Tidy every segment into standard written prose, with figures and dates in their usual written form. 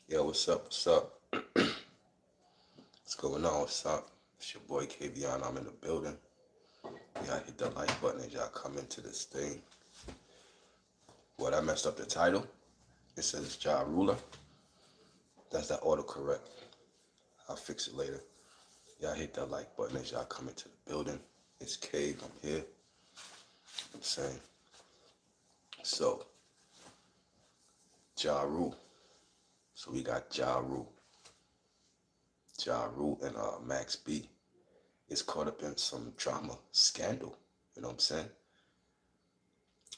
Yo, what's up? What's up? What's going on? What's up? It's your boy KVN. I'm in the building. Y'all hit the like button as y'all come into this thing. What, I messed up the title? It says Ja Ruler. That's that autocorrect. I'll fix it later. Y'all hit that like button as y'all come into the building. It's Cave. I'm here. I'm saying. So, Ja Rule. So we got Ja Rule. Ja Rule and Max B is caught up in some drama, scandal. You know what I'm saying?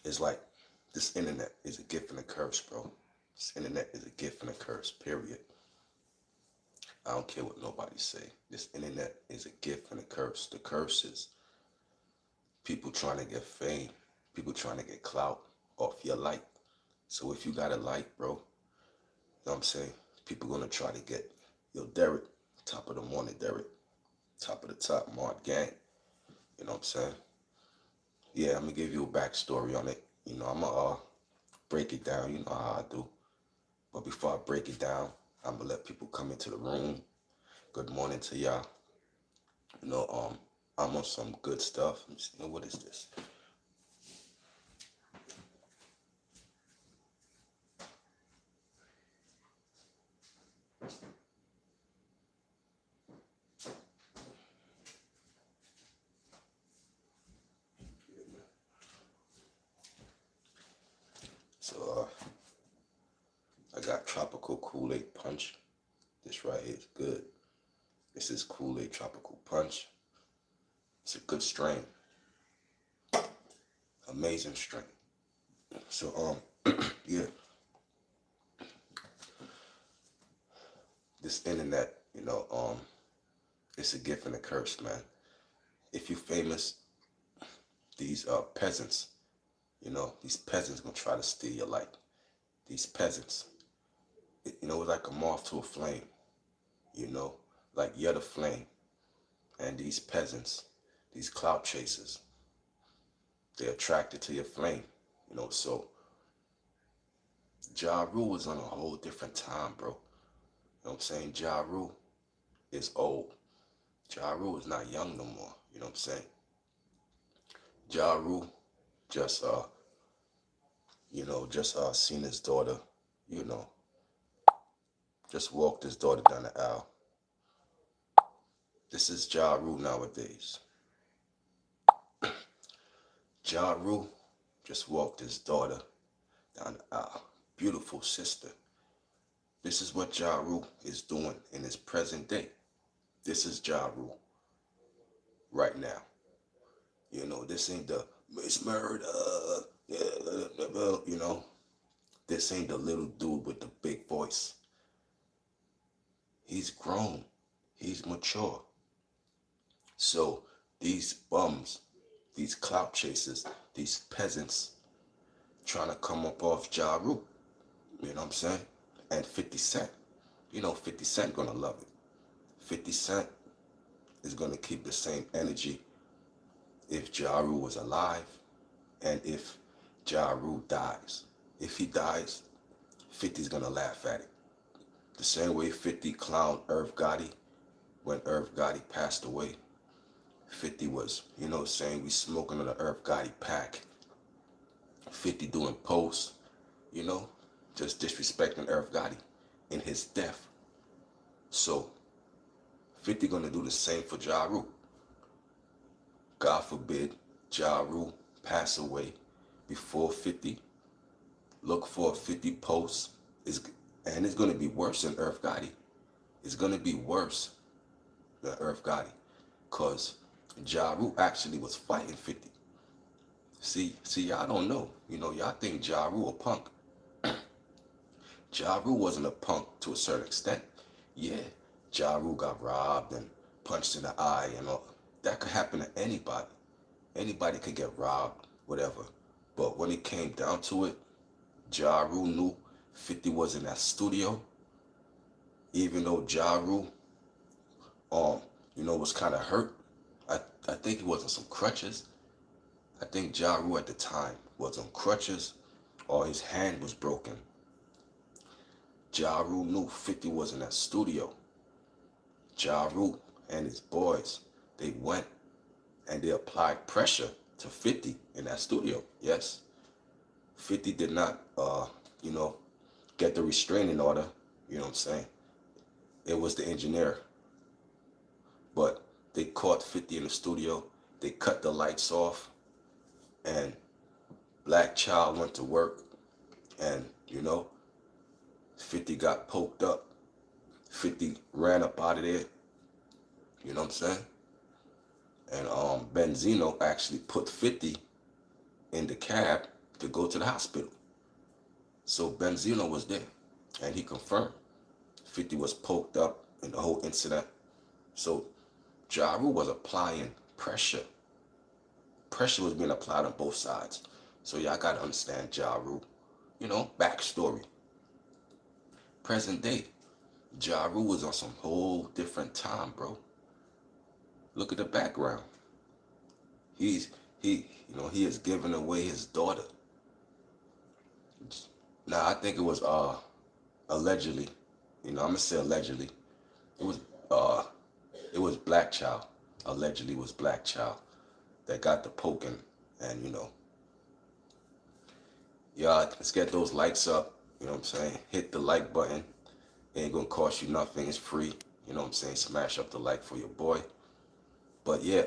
It's like this internet is a gift and a curse, bro. This internet is a gift and a curse, period. I don't care what nobody say. This internet is a gift and a curse. The curse is people trying to get fame, people trying to get clout off your light. So if you got a light, bro, you know what I'm saying? People gonna try to get, yo, Derek, top of the morning, Derek, top of the top, Mark Gang. You know what I'm saying? Yeah, I'm gonna give you a backstory on it. I'm gonna break it down. You know how I do. But before I break it down, I'm gonna let people come into the room. Good morning to y'all. You know, I'm on some good stuff. Let me see, what is this? So I got Tropical Kool-Aid Punch. This right here is good. This is Kool-Aid Tropical Punch. It's a good strain. Amazing strain. So yeah, this internet, it's a gift and a curse, man. If you famous, these peasants, these peasants gonna try to steal your light. These peasants, it's like a moth to a flame, you know, like you're the flame. And these peasants, these clout chasers, they're attracted to your flame, so Ja Rule is on a whole different time, bro. You know what I'm saying? Ja Rule is old. Ja Rule is not young no more. You know what I'm saying? Ja Rule just seen his daughter, you know, just walked his daughter down the aisle. This is Ja Rule nowadays. Ja Rule just walked his daughter down the aisle. Beautiful sister. This is what Ja Rule is doing in his present day. This is Ja Rule right now. This ain't the Miss Murder. You know, this ain't the little dude with the big voice. He's grown. He's mature. So these bums, these clout chasers, these peasants trying to come up off Ja Rule. You know what I'm saying? And 50 Cent. 50 Cent gonna love it. 50 Cent is gonna keep the same energy if Ja Rule was alive and if Ja Rule dies. If he dies, 50's gonna laugh at it. The same way 50 clowned Irv Gotti when Irv Gotti passed away. 50 was, saying we smoking on the Irv Gotti pack. 50 doing posts, you know, just disrespecting Irv Gotti in his death. So 50 gonna do the same for Ja Rule. God forbid Ja Rule pass away before 50. Look for 50 posts. And it's gonna be worse than Irv Gotti. It's gonna be worse than Irv Gotti. Cause Ja Rule actually was fighting 50. See, y'all don't know. Y'all think Ja Rule a punk. Ja Rule wasn't a punk to a certain extent. Yeah, Ja Rule got robbed and punched in the eye and all. That could happen to anybody. Anybody could get robbed, whatever. But when it came down to it, Ja Rule knew 50 was in that studio. Even though Ja Rule, was kind of hurt. I think he was on some crutches. I think Ja Rule at the time was on crutches or his hand was broken. Ja Rule knew 50 was in that studio. Ja Rule and his boys, they went and they applied pressure to 50 in that studio. Yes. 50 did not, you know, get the restraining order. You know what I'm saying? It was the engineer. But they caught 50 in the studio. They cut the lights off. And Black Child went to work. And, 50 got poked up. 50 ran up out of there. You know what I'm saying? And Benzino actually put 50 in the cab to go to the hospital. So Benzino was there. And he confirmed 50 was poked up in the whole incident. So Ja Rule was applying pressure. Pressure was being applied on both sides. So y'all gotta understand Ja Rule. Backstory. Present day. Ja Rule was on some whole different time, bro. Look at the background. He is giving away his daughter. Now I think it was allegedly. I'm gonna say allegedly. It was Black Child. Allegedly it was Black Child that got the poking. And y'all, let's get those likes up. You know what I'm saying? Hit the like button. It ain't gonna cost you nothing. It's free. You know what I'm saying? Smash up the like for your boy. But yeah,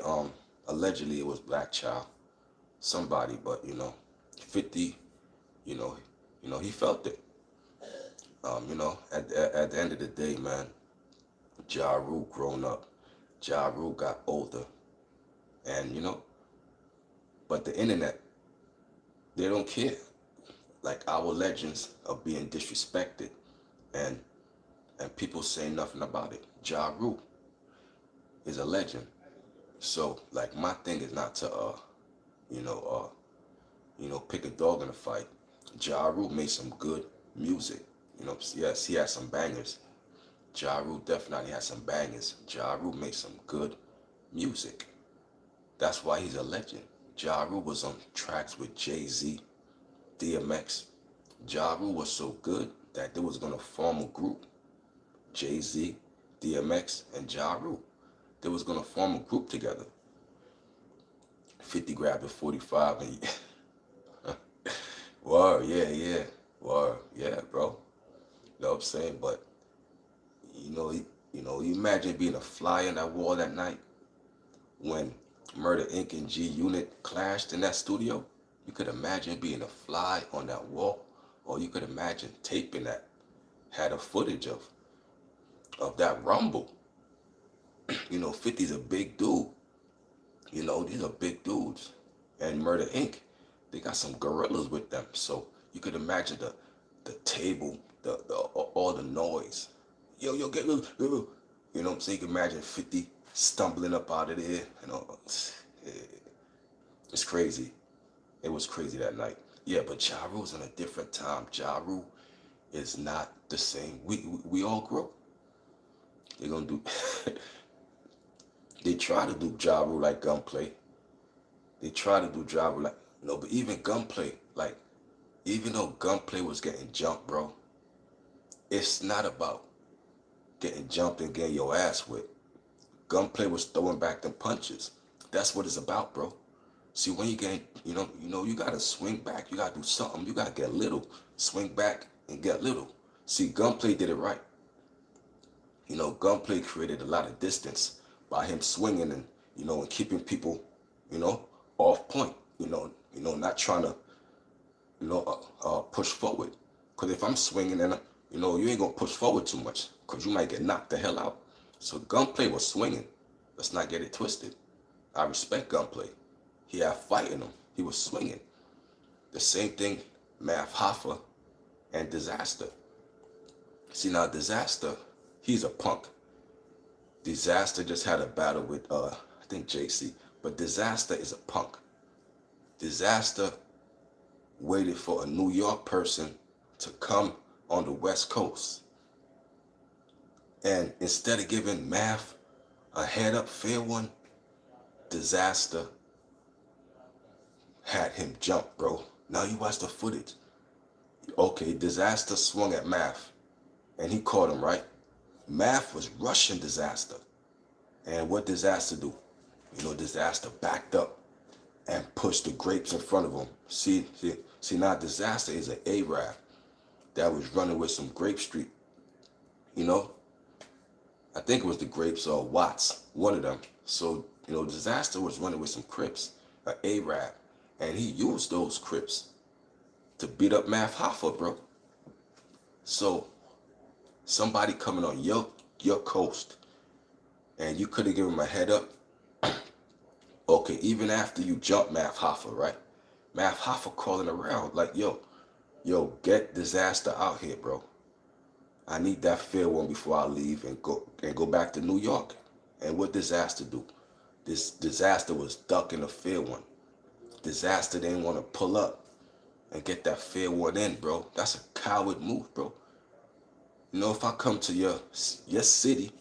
allegedly it was Black Child. Somebody, but 50, he felt it. At the end of the day, man, Ja Rule grown up. Ja Rule got older. And but the internet, they don't care. Like, our legends are being disrespected, and people say nothing about it. Ja Rule is a legend. So like, my thing is not to pick a dog in a fight. Ja Rule made some good music. Yes, he had some bangers. Ja Rule definitely had some bangers. Ja Rule made some good music. That's why he's a legend. Ja Rule was on tracks with Jay-Z, DMX. Ja Rule was so good that they was gonna form a group. Jay-Z, DMX, and Ja Rule. They was gonna form a group together. 50 grabbed the 45 and word, yeah. Word, yeah, bro. You know what I'm saying? But you imagine being a fly on that wall that night when Murder Inc. and G Unit clashed in that studio. You could imagine being a fly on that wall, or you could imagine taping that had a footage of that rumble. 50's a big dude. These are big dudes. And Murder Inc., they got some gorillas with them. So you could imagine the table, all the noise. Yo, get little. You know what I'm saying? You can imagine 50 stumbling up out of there. It's crazy. It was crazy that night. Yeah, but Ja Rule's in a different time. Ja Rule is not the same. We all grow. They're gonna do. They try to do Ja Rule like Gunplay. They try to do Ja Rule like but even Gunplay, like, even though Gunplay was getting jumped, bro, it's not about getting jumped and getting your ass whipped. Gunplay was throwing back them punches. That's what it's about, bro. See, when you get, you gotta swing back. You gotta do something. You gotta get little. Swing back and get little. See, Gunplay did it right. Gunplay created a lot of distance by him swinging and keeping people, off point. Not trying to, push forward. Because if I'm swinging and you ain't gonna push forward too much, because you might get knocked the hell out. So Gunplay was swinging. Let's not get it twisted. I respect Gunplay. He had fight in him. He was swinging. The same thing, Math Hoffa and Disaster. See, now Disaster, he's a punk. Disaster just had a battle with, I think, JC. But Disaster is a punk. Disaster waited for a New York person to come on the West Coast. And instead of giving Math a head up fair one, Disaster had him jump, bro. Now you watch the footage. Okay, Disaster swung at Math. and he caught him, right? Math was rushing Disaster. And what Disaster do? Disaster backed up and pushed the grapes in front of him. See, now Disaster is an Arab that was running with some Grape Street. You know, I think it was the Grapes or Watts, one of them. So, Disaster was running with some Crips, an Arab, and he used those Crips to beat up Math Hoffa, bro. So, somebody coming on your coast, and you could have given him a head up. Okay, even after you jump Math Hoffa, right? Math Hoffa calling around like, yo, get Disaster out here, bro. I need that fair one before I leave and go back to New York. And what Disaster do? This Disaster was ducking a fair one. Disaster didn't want to pull up and get that fair one in, bro. That's a coward move, bro. If I come to your city,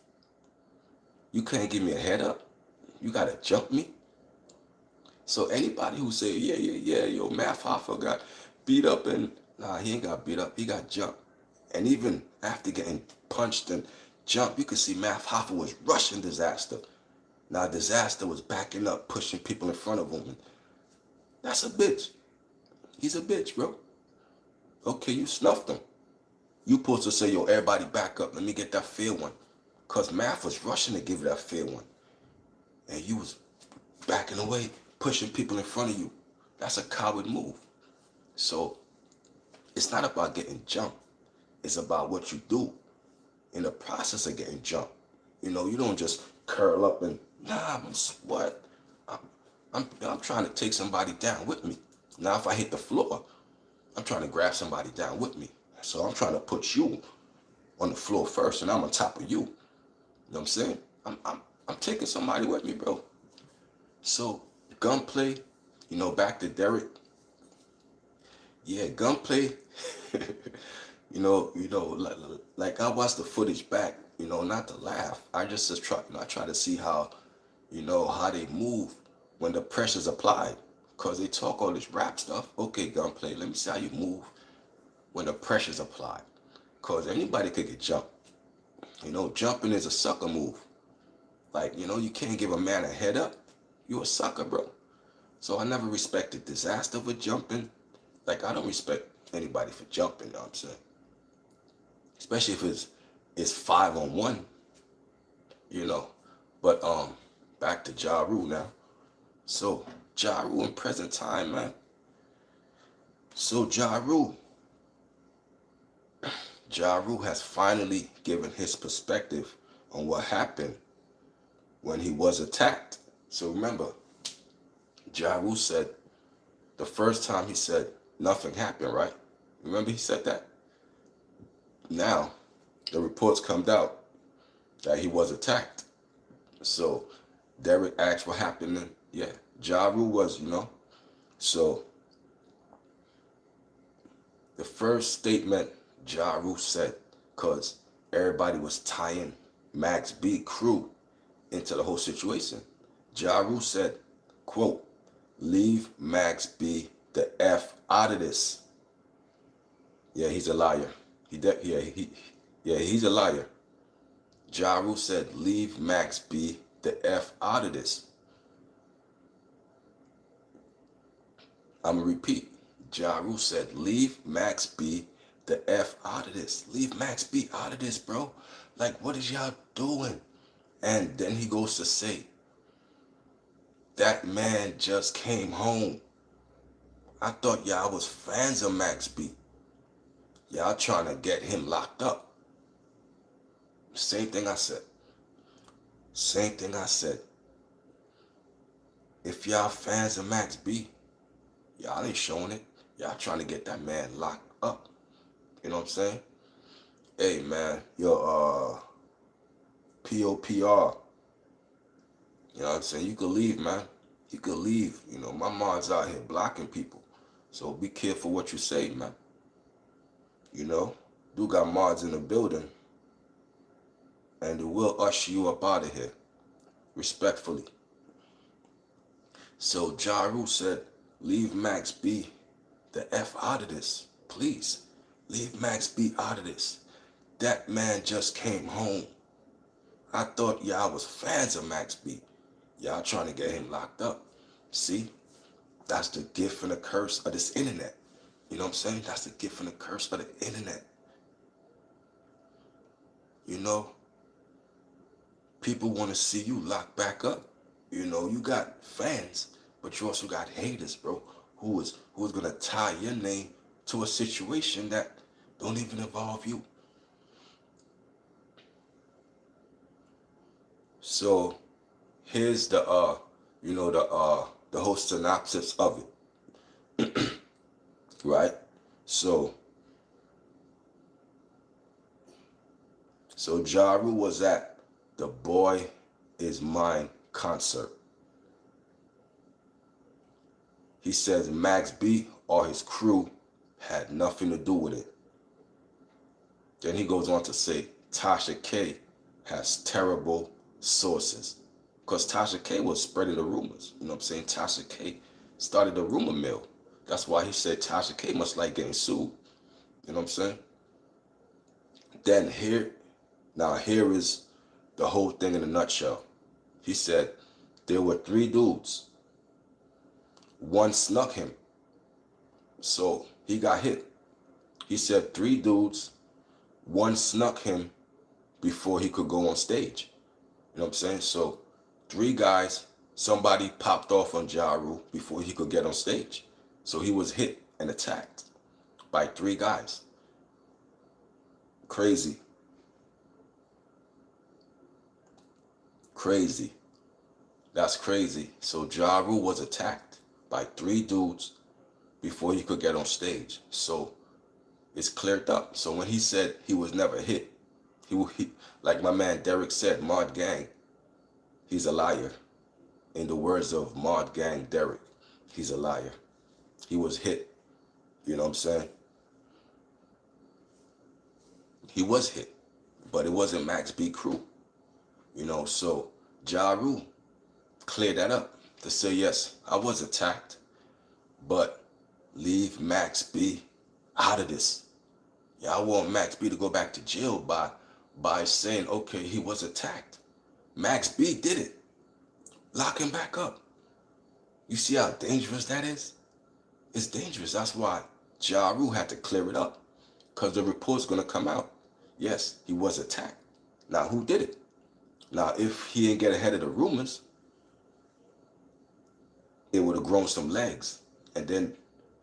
you can't give me a head up. You gotta jump me. So anybody who say, yo, Math Hoffa got beat up, and nah, he ain't got beat up. He got jumped. And even after getting punched and jumped, you could see Math Hoffa was rushing Disaster. Now Disaster was backing up, pushing people in front of him. That's a bitch. He's a bitch, bro. Okay, you snuffed him. You supposed to say, yo, everybody back up. Let me get that fair one. Because Math was rushing to give you that fair one. And you was backing away, pushing people in front of you. That's a coward move. So it's not about getting jumped. It's about what you do in the process of getting jumped. You don't just curl up and, what? I'm trying to take somebody down with me. Now, if I hit the floor, I'm trying to grab somebody down with me. So I'm trying to put you on the floor first, and I'm on top of you. You know what I'm saying? I'm taking somebody with me, bro. So gunplay, back to Derek. Yeah, gunplay. Like I watched the footage back. Not to laugh. I just try. I try to see how they move when the pressure's applied. Cause they talk all this rap stuff. Okay, gunplay. Let me see how you move when the pressure's applied. Cause anybody could get jumped. Jumping is a sucker move. Like, you can't give a man a head up. You a sucker, bro. So I never respected Disaster for jumping. Like, I don't respect anybody for jumping, you know what I'm saying? Especially if it's 5-on-1, But back to Ja Rule now. So Ja Rule in present time, man. So Ja Rule has finally given his perspective on what happened when he was attacked. So remember, Ja Rule said the first time he said nothing happened, right? Remember he said that? Now, the reports come out that he was attacked. So Derek asked what happened, and yeah, Ja Rule was, So the first statement Ja Rule said, because everybody was tying Max B crew into the whole situation. Ja Rule said, quote, leave Max B the F out of this. Yeah, he's a liar. He's a liar. Ja Rule said, leave Max B the F out of this. I'm going to repeat. Ja Rule said, leave Max B the F out of this. Leave Max B out of this, bro. Like, what is y'all doing? And then he goes to say, that man just came home. I thought y'all was fans of Max B. Y'all trying to get him locked up. Same thing I said. If y'all fans of Max B, y'all ain't showing it. Y'all trying to get that man locked up. You know what I'm saying? Hey, man, your POPR. You know what I'm saying? You could leave, man. You could leave. My mom's out here blocking people. So be careful what you say, man. Do got mods in the building. And it will usher you up out of here. Respectfully. So Ja Rule said, leave Max B the F out of this. Please. Leave Max B out of this. That man just came home. I thought y'all was fans of Max B. Y'all trying to get him locked up. See, that's the gift and the curse of this internet. You know what I'm saying? That's the gift and the curse of the internet. You know, people want to see you locked back up. You know, you got fans, but you also got haters, bro, who's gonna tie your name to a situation that don't even involve you. So here's the whole synopsis of it. Right? So Ja Rule was at the Boy Is Mine concert. He says Max B or his crew had nothing to do with it. Then he goes on to say Tasha K has terrible sources. Because Tasha K was spreading the rumors. You know what I'm saying? Tasha K started the rumor mill. That's why he said Tasha K must like getting sued. You know what I'm saying? Then here is the whole thing in a nutshell. He said there were 3 dudes. One snuck him. So he got hit. He said 3 dudes, one snuck him before he could go on stage. You know what I'm saying? So 3 guys, somebody popped off on Ja Rule before he could get on stage. So he was hit and attacked by 3 guys. Crazy. Crazy. That's crazy. So Ja Rule was attacked by 3 dudes before he could get on stage. So it's cleared up. So when he said he was never hit, he like my man Derek said, Mod Gang, he's a liar. In the words of Mod Gang Derek, he's a liar. He was hit. You know what I'm saying? He was hit, but it wasn't Max B crew. You know, so Ja Rule cleared that up to say, yes, I was attacked, but leave Max B out of this. Y'all want Max B to go back to jail by saying, okay, he was attacked. Max B did it. Lock him back up. You see how dangerous that is? It's dangerous. That's why Ja Rule had to clear it up, because the report's going to come out. Yes, he was attacked. Now, who did it? Now, if he didn't get ahead of the rumors, it would have grown some legs. And then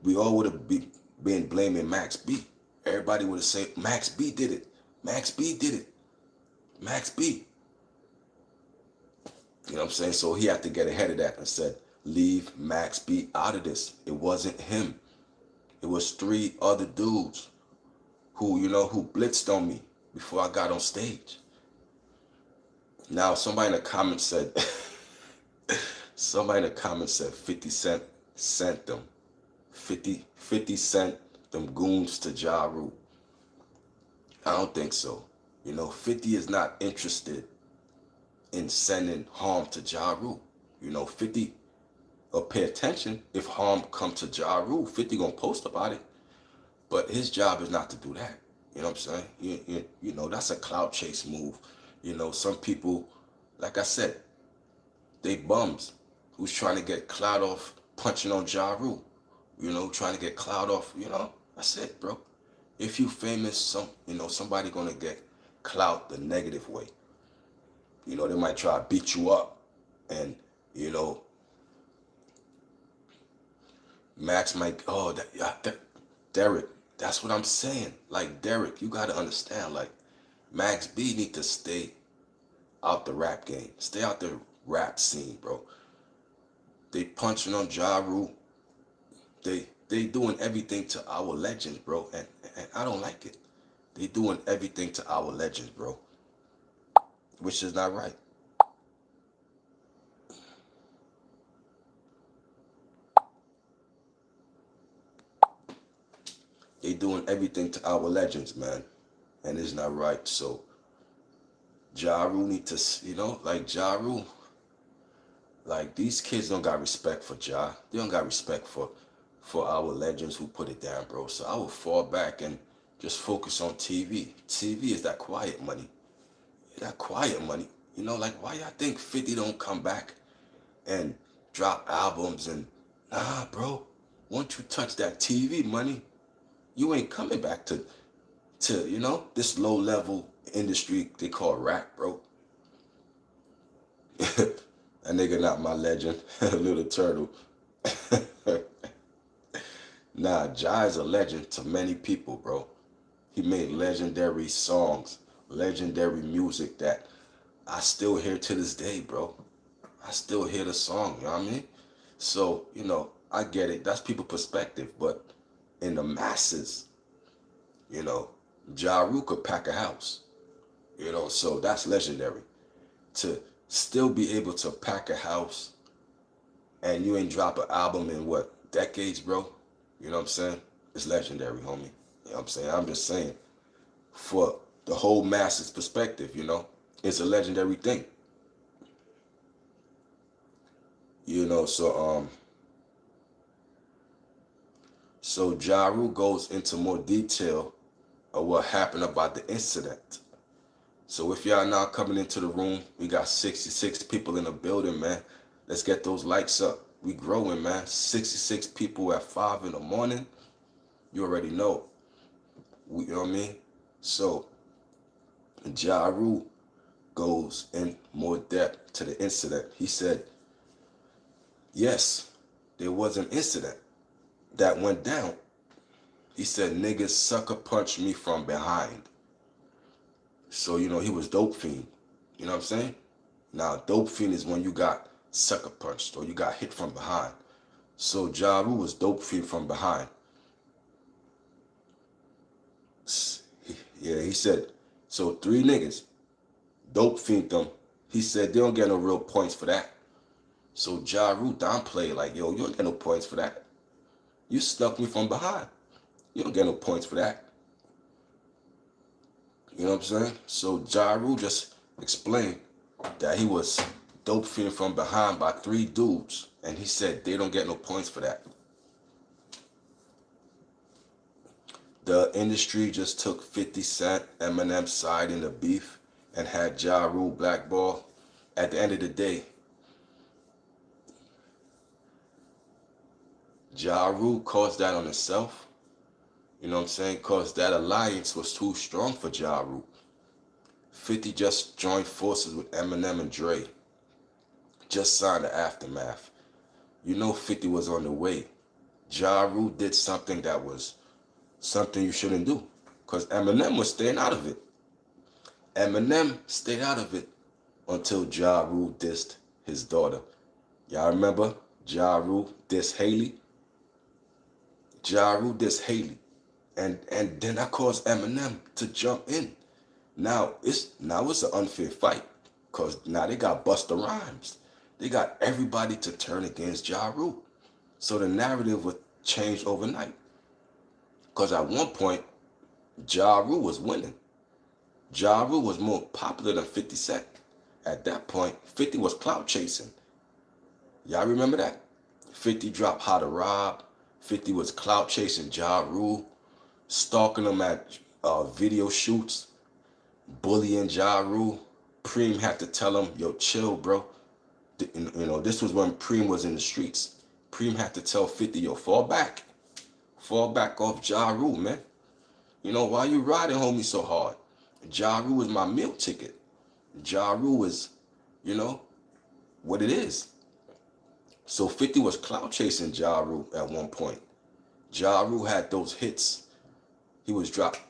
we all would have been blaming Max B. Everybody would have said, Max B did it. Max B did it. Max B. You know what I'm saying? So he had to get ahead of that and said, leave Max B out of this. It wasn't him. It was 3 other dudes who blitzed on me before I got on stage. Now, somebody in the comments said, 50 Cent sent them. 50 Cent them goons to Ja Rule. I don't think so. 50 is not interested in sending harm to Ja Rule. 50 will pay attention if harm come to Ja Rule. 50 gonna post about it. But his job is not to do that. You know what I'm saying? That's a clout chase move. Some people, like I said, they bums who's trying to get clout off punching on Ja Rule. Trying to get clout off, that's it, bro. If you famous, somebody gonna get clout the negative way. They might try to beat you up. And, Max might, Derek, that's what I'm saying. Like, Derek, you gotta understand, like, Max B need to stay out the rap game. Stay out the rap scene, bro. They punching on Ja Rule. They doing everything to our legends, bro. And I don't like it. They doing everything to our legends, bro. Which is not right. They doing everything to our legends, man. And it's not right. So Ja Rule need to, like Ja Rule, like these kids don't got respect for Ja. They don't got respect for our legends who put it down, bro. So I will fall back and just focus on TV. TV is that quiet money. That quiet money. You know, like why y'all think 50 don't come back and drop albums and nah, bro. Once you touch that TV money, you ain't coming back to this low level industry they call rap, bro. That nigga not my legend, Little Turtle. Nah, Jai is a legend to many people, bro. He made legendary songs, legendary music that I still hear to this day, bro. I still hear the song, you know what I mean? So, I get it. That's people's perspective, but in the masses, you know, Ja Rule could pack a house, so that's legendary. To still be able to pack a house and you ain't drop an album in what, decades, bro? You know what I'm saying? It's legendary, homie. You know what I'm saying? I'm just saying, for the whole masses perspective, it's a legendary thing. So Ja Rule goes into more detail of what happened about the incident. So if y'all now coming into the room, we got 66 people in the building, man. Let's get those likes up. We growing, man. 66 people at 5 in the morning. You already know. You know what I mean? So Ja Rule goes in more depth to the incident. He said, yes, there was an incident that went down. He said, niggas sucker punched me from behind. So, he was dope fiend. You know what I'm saying? Now, dope fiend is when you got sucker punched or you got hit from behind. So, Ja Rule was dope fiend from behind. Yeah, he said, so 3 niggas dope fiend them. He said, they don't get no real points for that. So, Ja Rule downplayed like, yo, you don't get no points for that. You snuck me from behind. You don't get no points for that. You know what I'm saying? So Ja Rule just explained that he was dope fiend from behind by 3 dudes. And he said they don't get no points for that. The industry just took 50 Cent, Eminem's side in the beef and had Ja Rule blackball. At the end of the day, Ja Rule caused that on himself. You know what I'm saying? Because that alliance was too strong for Ja Rule. 50 just joined forces with Eminem and Dre. Just signed the Aftermath. 50 was on the way. Ja Rule did something that was something you shouldn't do. Because Eminem was staying out of it. Eminem stayed out of it until Ja Rule dissed his daughter. Y'all remember? Ja Rule dissed Haley. Ja Rule dissed Haley. And then that caused Eminem to jump in. Now it's an unfair fight. Because now they got Busta Rhymes. They got everybody to turn against Ja Rule. So the narrative would change overnight. Because at one point, Ja Rule was winning. Ja Rule was more popular than 50 Cent. At that point, 50 was clout chasing. Y'all remember that? 50 dropped How to Rob. 50 was clout chasing Ja Rule, stalking him at video shoots, bullying Ja Rule. Preem had to tell him, yo, chill, bro. This was when Preem was in the streets. Preem had to tell 50, yo, fall back. Fall back off Ja Rule, man. Why you riding homie so hard? Ja Rule is my meal ticket. Ja Rule is, what it is. So 50 was clout chasing Ja Rule at one point. Ja Rule had those hits. He was dropped.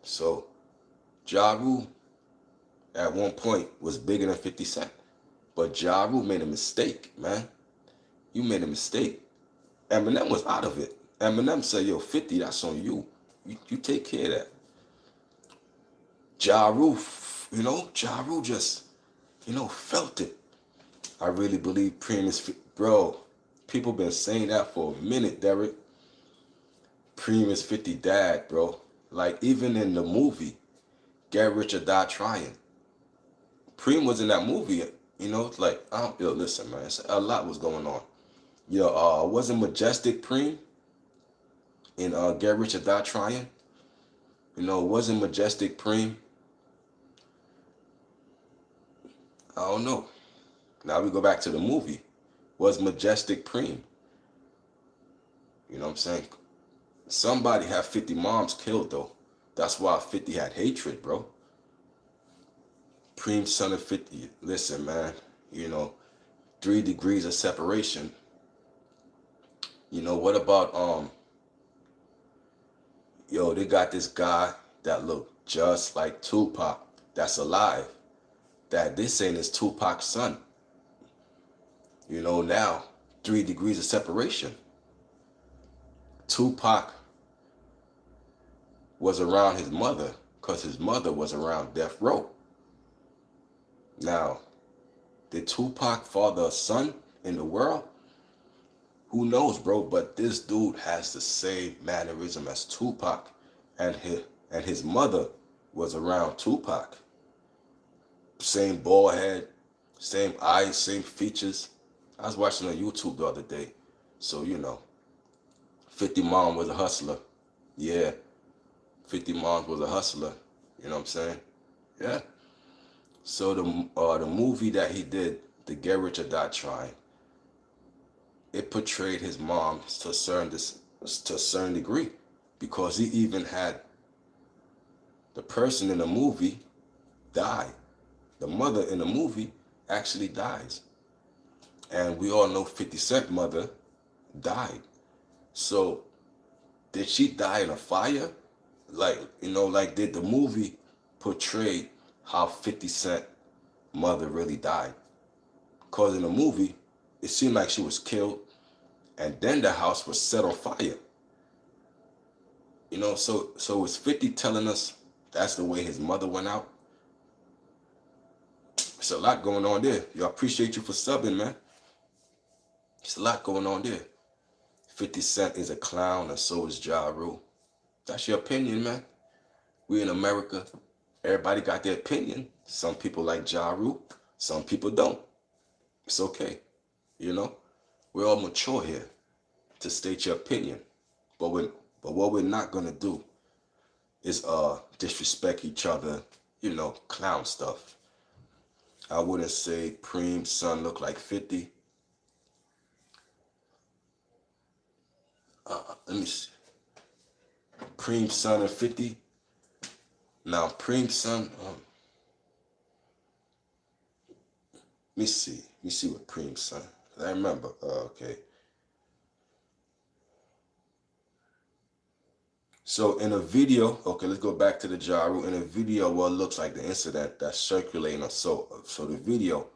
So Ja Rule at one point was bigger than 50 Cent. But Ja Rule made a mistake, man. You made a mistake. Eminem was out of it. Eminem said, yo, 50, that's on you. You take care of that. Ja Rule, Ja Rule just, felt it. I really believe Preem is, bro, people been saying that for a minute, Derek. Preem is 50 dad, bro. Like, even in the movie, Get Rich or Die Trying. Preem was in that movie, it's like, listen, man, a lot was going on. Wasn't Majestic Preem? in Get Rich or Die Trying. You know, wasn't Majestic Preem? I don't know. Now we go back to the movie. Was Majestic Preem? You know what I'm saying? Somebody had 50 moms killed though. That's why 50 had hatred, bro. Preem, son of 50. Listen, man. You know, 3 degrees of separation. You know, what about yo, they got this guy that looked just like Tupac that's alive. That this ain't his Tupac's son. You know, now 3 degrees of separation. Tupac was around his mother because his mother was around death row. Now, did Tupac father a son in the world? Who knows, bro? But this dude has the same mannerism as Tupac, and his mother was around Tupac. Same bald head, same eyes, same features. I was watching on YouTube the other day, so you know, 50 Mom was a hustler. Yeah, 50 Moms was a hustler. You know what I'm saying? Yeah. So the movie that he did, The Get Rich or Die Trying, it portrayed his mom to a certain degree, because he even had the person in the movie die. The mother in the movie actually dies, and we all know 50 Cent mother died. So did she die in a fire? Like, you know, like did the movie portray how 50 Cent mother really died? Because in the movie, it seemed like she was killed, and then the house was set on fire. You know, so is 50 telling us that's the way his mother went out? It's a lot going on there. Yo, I appreciate you for subbing, man. It's a lot going on there. 50 Cent is a clown, and so is Ja Rule. That's your opinion, man. We in America, everybody got their opinion. Some people like Ja Rule, some people don't. It's okay. You know, we're all mature here to state your opinion. But what we're not gonna do is disrespect each other, you know, clown stuff. I wouldn't say Preem's son looked like 50. Let me see. Preem's son and 50. Now Preem's son, let me see what Preem's son. I remember. Okay. So in a video, okay, let's go back to the Ja Rule. In a video, what looks like the incident that's circulating. So the video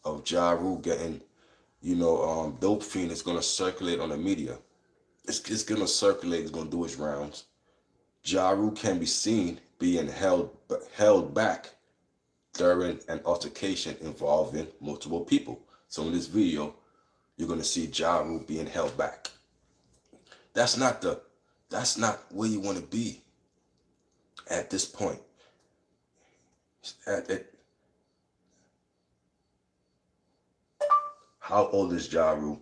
of Ja Rule getting, you know, dope fiend is gonna circulate on the media. It's gonna circulate. It's gonna do its rounds. Ja Rule can be seen being held back during an altercation involving multiple people. So in this video, you're gonna see Ja Rule being held back. That's not where you want to be at this point. How old is Ja Rule?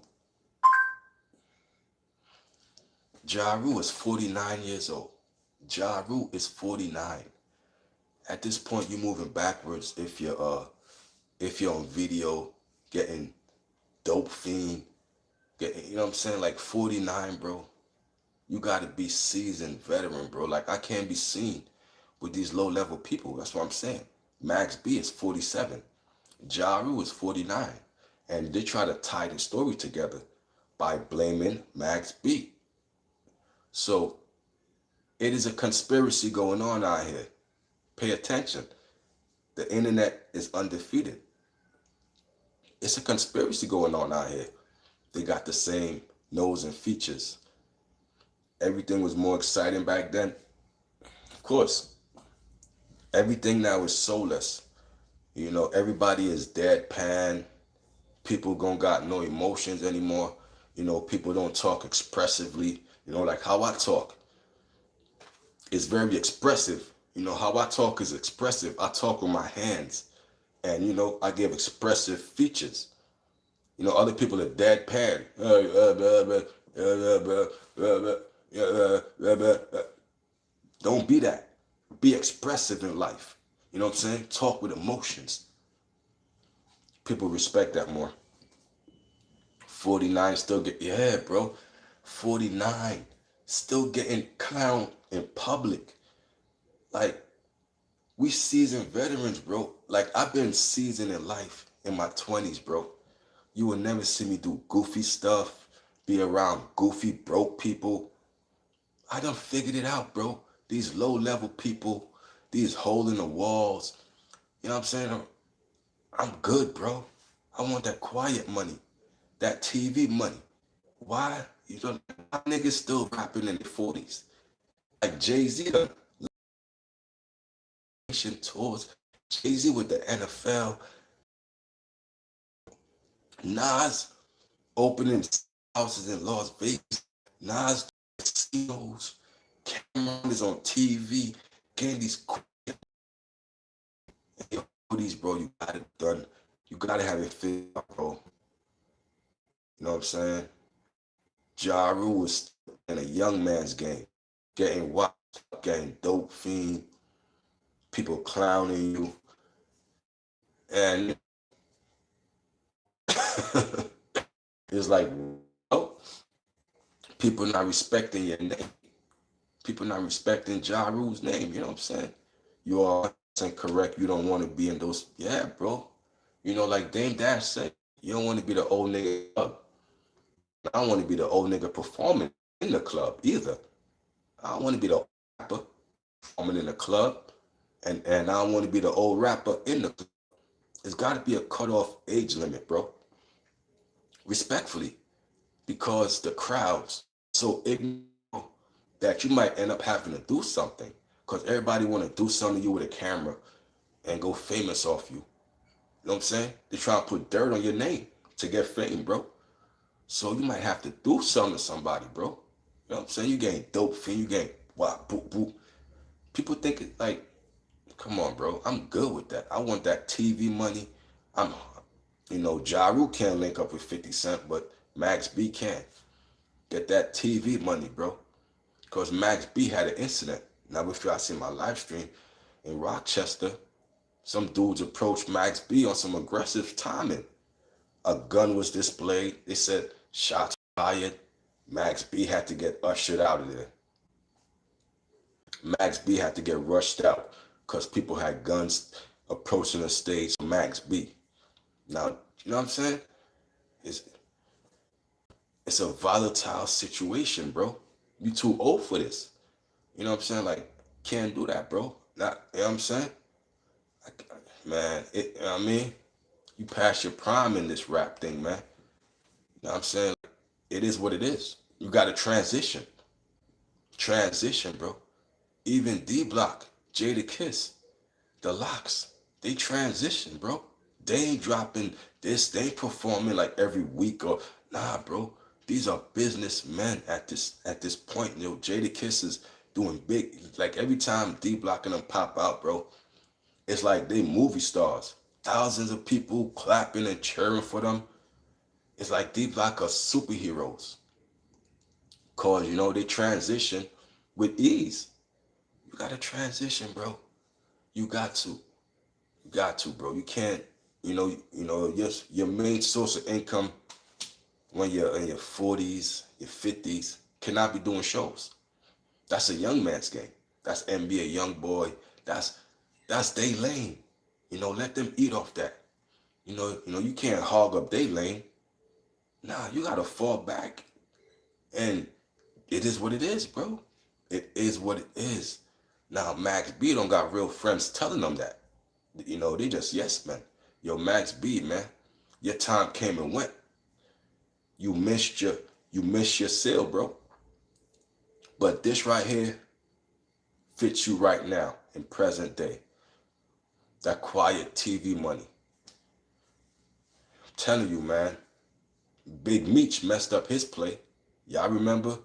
Ja Rule is 49 years old. Ja Rule is 49. At this point, you're moving backwards if you're on video getting dope fiend, you know what I'm saying, like 49, bro. You gotta be seasoned veteran, bro. Like, I can't be seen with these low level people. That's what I'm saying. Max B is 47. Ja Rule is 49. And they try to tie the story together by blaming Max B. So it is a conspiracy going on out here. Pay attention. The internet is undefeated. It's a conspiracy going on out here. They got the same nose and features. Everything was more exciting back then. Of course, everything now is soulless. You know, everybody is deadpan. People don't got no emotions anymore. You know, people don't talk expressively. You know, like how I talk is very expressive. You know, how I talk is expressive. I talk with my hands. And, you know, I give expressive features. You know, other people are deadpan. Don't be that. Be expressive in life. You know what I'm saying? Talk with emotions. People respect that more. 49 still get, yeah, bro. 49 still getting clowned in public. Like, we seasoned veterans, bro. Like, I've been seasoned in life in my 20s, bro. You will never see me do goofy stuff, be around goofy, broke people. I done figured it out, bro. These low level people, these hole in the walls. You know what I'm saying? I'm good, bro. I want that quiet money, that TV money. Why? You know, why niggas still rapping in their 40s? Like Jay-Z, the nation tours. Jay-Z with the NFL. Nas opening houses in Las Vegas. Nas casinos. Cameron is on TV. Getting these these, bro. You got it done. You gotta have it figured out, bro. You know what I'm saying? Ja Rule was in a young man's game, getting wild, getting dope fiend, people clowning you, and it's like, oh, people not respecting your name. People not respecting Ja Rule's name. You know what I'm saying? You are correct. You don't want to be in those. Yeah, bro. You know, like Dame Dash said, you don't want to be the old nigga club. I don't want to be the old nigga performing in the club either. I don't want to be the rapper performing in the club, and I don't want to be the old rapper in the club. There's got to be a cutoff age limit, bro. Respectfully, because the crowd's so ignorant that you might end up having to do something. Because everybody want to do something to you with a camera and go famous off you. You know what I'm saying? They try to put dirt on your name to get fame, bro. So you might have to do something to somebody, bro. You know what I'm saying? You getting dope fiend, you getting wow, boop, boop. People think it like, come on, bro. I'm good with that. I want that TV money. I'm, Ja Rule can't link up with 50 Cent, but Max B can. Get that TV money, bro. Because Max B had an incident. Now, if y'all see my live stream in Rochester, some dudes approached Max B on some aggressive timing. A gun was displayed. They said shots fired. Max B had to get ushered out of there. Max B had to get rushed out because people had guns approaching the stage. Max B. Now, you know what I'm saying? It's it's a volatile situation, bro. You too old for this. You know what I'm saying? Like, can't do that, bro. Not, you know what I'm saying? Man, you know what I mean? You pass your prime in this rap thing, man. You know what I'm saying? It is what it is. You got to transition. Transition, bro. Even D Block, Jadakiss, the Locks, they transition, bro. They ain't dropping this. They ain't performing like every week or nah, bro. These are businessmen at this point. Jadakiss is doing big. Like every time D Block and them pop out, bro, it's like they movie stars. Thousands of people clapping and cheering for them. It's like D Block are superheroes. Cause they transition with ease. You gotta transition, bro. You got to. You got to, bro. You can't, your main source of income when you're in your 40s, your 50s, cannot be doing shows. That's a young man's game. That's NBA young boy. That's they lane. Let them eat off that. You can't hog up they lane. Nah, you gotta fall back. And it is what it is, bro. It is what it is. Now Max B don't got real friends telling them that. They just yes, man. Yo, Max B, man, your time came and went. You missed your sale, bro. But this right here fits you right now in present day. That quiet TV money. I'm telling you, man. Big Meech messed up his play. Y'all remember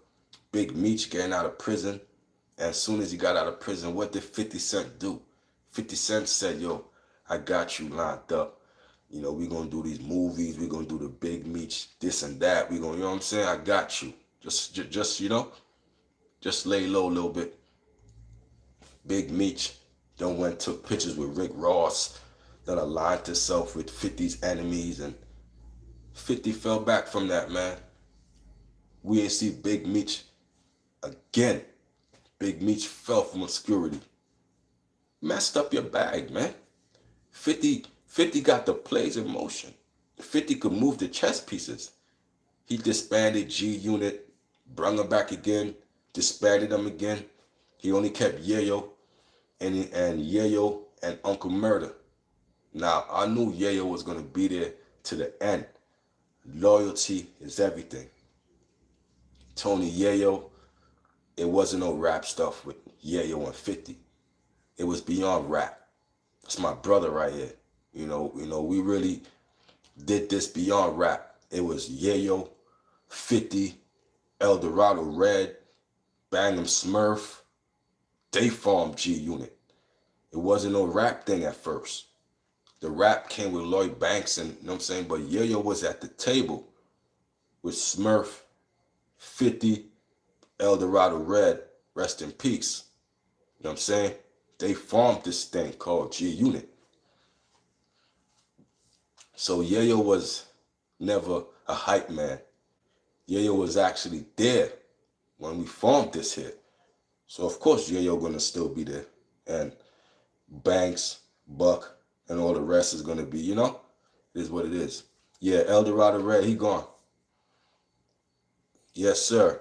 Big Meech getting out of prison? And as soon as he got out of prison, what did 50 Cent do? 50 Cent said, yo, I got you lined up. We're going to do these movies. We're going to do the Big Meech, this and that. We're going, you know what I'm saying? I got you. Just. Just lay low a little bit. Big Meech done went took pictures with Rick Ross that aligned himself with 50's enemies, and 50 fell back from that, man. We ain't see Big Meech again. Big Meech fell from obscurity. Messed up your bag, man. 50 got the plays in motion. 50 could move the chess pieces. He disbanded G Unit, brung them back again, disbanded them again. He only kept Yayo and Yayo and Uncle Murder. Now, I knew Yayo was going to be there to the end. Loyalty is everything. Tony Yayo, it wasn't no rap stuff with Yayo and 50. It was beyond rap. That's my brother right here. You know, we really did this beyond rap. It was Yayo, 50, El Dorado Red, Bang'em Smurf. They formed G Unit. It wasn't no rap thing at first. The rap came with Lloyd Banks, and you know what I'm saying? But Yayo was at the table with Smurf, 50, El Dorado Red, rest in peace. You know what I'm saying? They formed this thing called G Unit. So Yayo was never a hype man. Yayo was actually there when we formed this here. So of course Yayo gonna still be there. And Banks, Buck, and all the rest is gonna be, you know? It is what it is. Yeah, El Dorado Red, he gone. Yes, sir.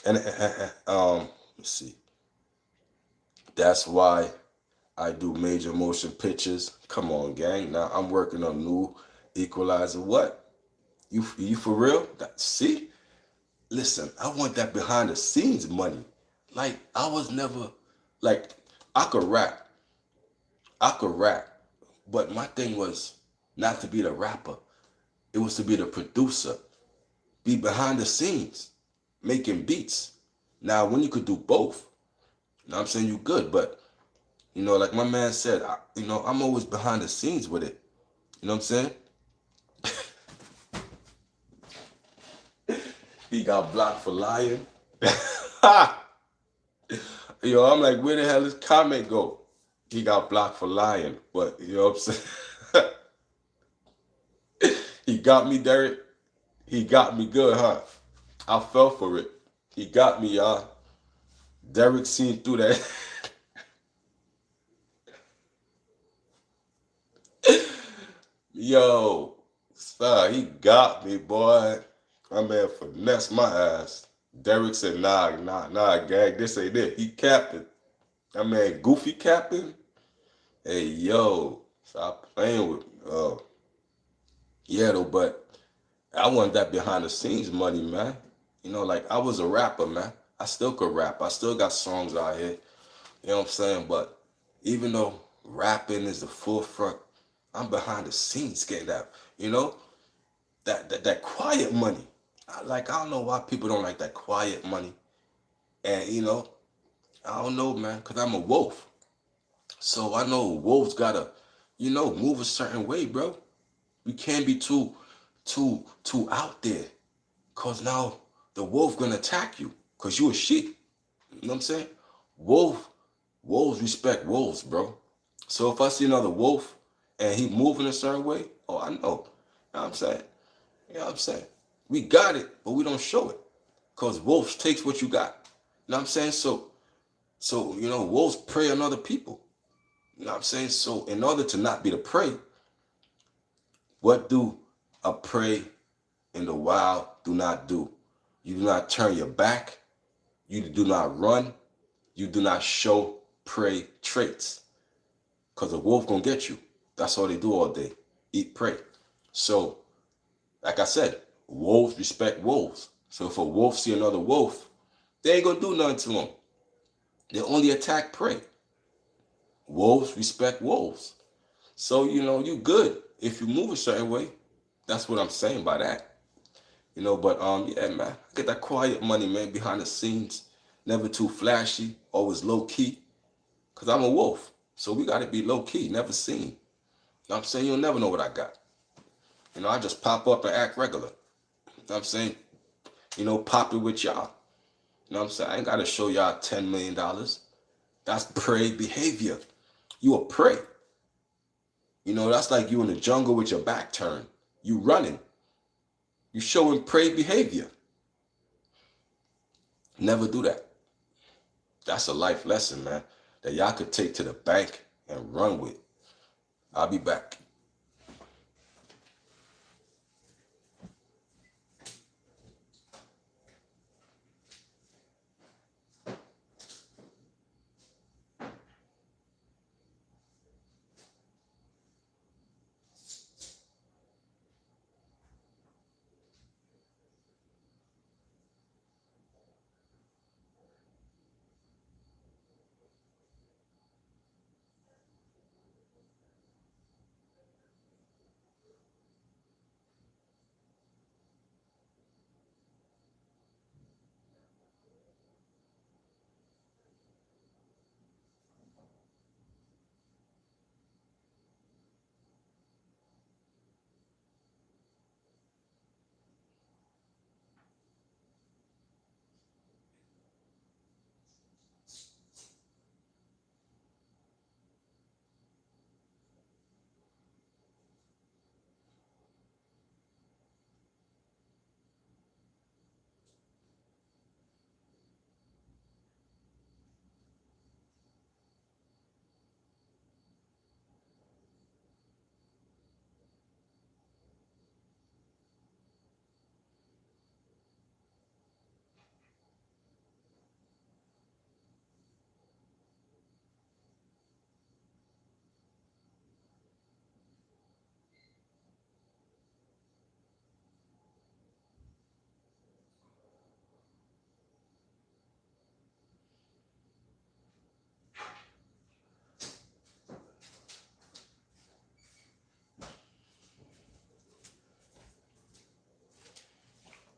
And let's see. That's why I do major motion pictures. Come on, gang. Now I'm working on new Equalizer. What? You for real? See? Listen, I want that behind the scenes money. Like, I was never, like, I could rap. But my thing was not to be the rapper. It was to be the producer. Be behind the scenes, making beats. Now, when you could do both, you know what I'm saying, you good. But, you know, like my man said, I'm always behind the scenes with it. You know what I'm saying? He got blocked for lying. Yo, I'm like, where the hell does comment go? He got blocked for lying. But, you know what I'm saying? He got me, Derek. He got me good, huh? I fell for it. He got me, y'all. Derek seen through that. Yo, sir, he got me, boy. My man finessed my ass. Derek said, nah, gang, this ain't it. He captain. That man goofy captain. Hey, yo, stop playing with me. Yeah, though, but I want that behind the scenes money, man. You know, like, I was a rapper, man. I still could rap. I still got songs out here. You know what I'm saying? But even though rapping is the forefront, I'm behind the scenes getting that, you know, that quiet money. I don't know why people don't like that quiet money. And, you know, I don't know, man, because I'm a wolf. So I know wolves gotta, you know, move a certain way, bro. We can't be too out there. Because now the wolf gonna attack you. Because you a sheep. You know what I'm saying? Wolves respect wolves, bro. So if I see another wolf and he moving a certain way, oh, I know. You know what I'm saying? You know what I'm saying? We got it, but we don't show it. Because wolves takes what you got. You know what I'm saying? So, you know, wolves prey on other people. You know what I'm saying? So in order to not be the prey, what do a prey in the wild do not do? You do not turn your back. You do not run. You do not show prey traits. Because a wolf gonna get you. That's all they do all day. Eat prey. So, like I said, wolves respect wolves. So if a wolf see another wolf, they ain't gonna do nothing to them. They only attack prey. Wolves respect wolves. So, you know, you good if you move a certain way. That's what I'm saying by that. You know, but yeah, man, get that quiet money, man, behind the scenes. Never too flashy, always low key. Cause I'm a wolf. So we gotta be low key, never seen. You know what I'm saying? You'll never know what I got. You know, I just pop up and act regular. You know what I'm saying? You know, pop it with y'all. You know what I'm saying? I ain't gotta show y'all $10 million. That's prey behavior. You a prey. You know, that's like you in the jungle with your back turned. You running. You showing prey behavior. Never do that. That's a life lesson, man, that y'all could take to the bank and run with. I'll be back.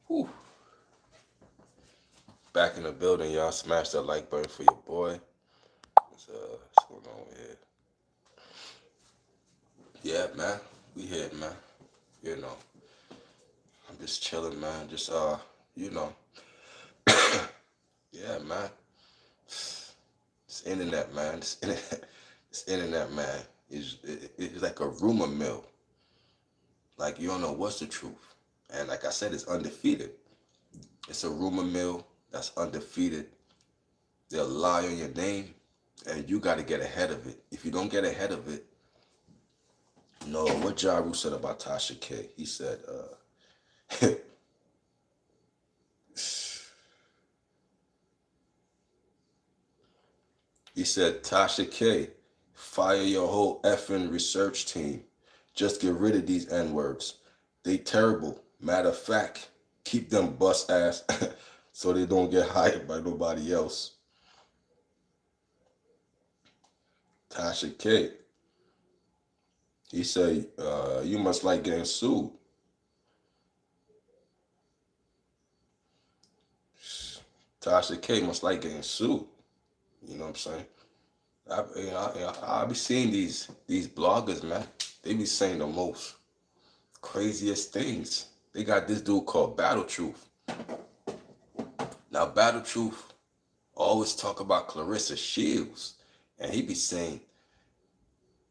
Whew. Back in the building, y'all. Smash that like button for your boy. What's going on here? Yeah, man. We here, man. You know, I'm just chilling, man. Just you know, yeah, man. It's internet, man. It's internet, it's internet, man. It's like a rumor mill. Like you don't know what's the truth. And like I said, it's undefeated. It's a rumor mill that's undefeated. They'll lie on your name, and you got to get ahead of it. If you don't get ahead of it, no. What Ja Rule said about Tasha K? He said, he said, Tasha K, fire your whole effing research team. Just get rid of these N words. They terrible. Matter of fact, keep them bust ass so they don't get hired by nobody else. Tasha K. He said, you must like getting sued. Tasha K must like getting sued. You know what I'm saying? I be seeing these bloggers, man. They be saying the most craziest things. They got this dude called Battle Truth. Now, Battle Truth always talk about Clarissa Shields, and he be saying,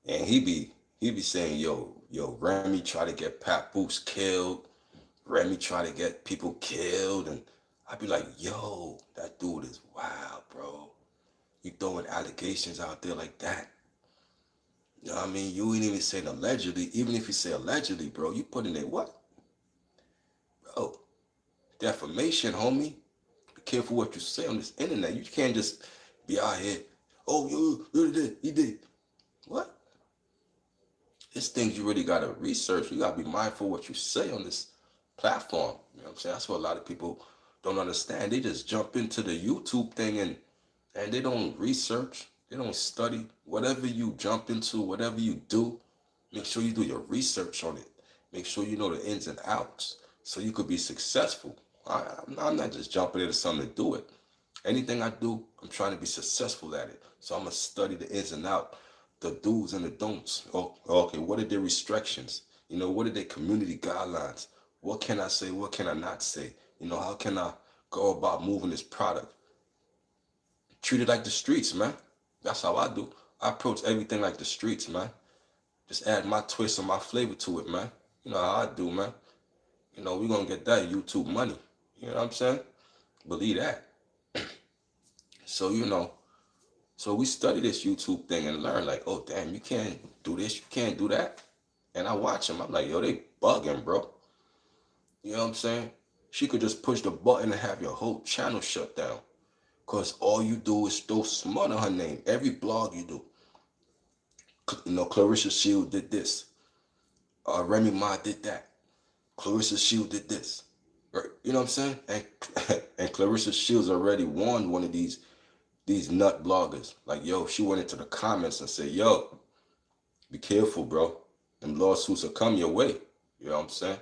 yo, Remy try to get Papoose killed. Remy try to get people killed, and I be like, yo, that dude is wild, bro. You throwing allegations out there like that. You know what I mean? You ain't even saying allegedly. Even if you say allegedly, bro, you put in there what? Bro, defamation, homie. Be careful what you say on this internet. You can't just be out here, oh, you did, he did. What? It's things you really gotta research. You gotta be mindful what you say on this platform. You know what I'm saying? That's what a lot of people don't understand. They just jump into the YouTube thing and they don't research. They don't study. Whatever you jump into, whatever you do, make sure you do your research on it. Make sure you know the ins and outs so you could be successful. I'm not just jumping into something to do it. Anything I do, I'm trying to be successful at it. So I'm going to study the ins and outs, the do's and the don'ts. Oh, okay, what are their restrictions? What are their community guidelines? What can I say? What can I not say? How can I go about moving this product. Treat it like the streets, man. That's how I do. I approach everything like the streets, man. Just add my twist and my flavor to it, man. You know how I do, man. You know, we're gonna get that YouTube money. You know what I'm saying? Believe that. So, you know, so we study this YouTube thing and learn like, oh damn, you can't do this, you can't do that. And I watch them. I'm like, yo, they bugging, bro. You know what I'm saying? She could just push the button and have your whole channel shut down. Cause all you do is throw smut on her name. Every blog you do. You know, Clarissa Shield did this. Remy Ma did that. Clarissa Shield did this. Right? You know what I'm saying? And and Clarissa Shields already warned one of these nut bloggers. Like, yo, she went into the comments and said, yo, be careful, bro. Them lawsuits will come your way. You know what I'm saying?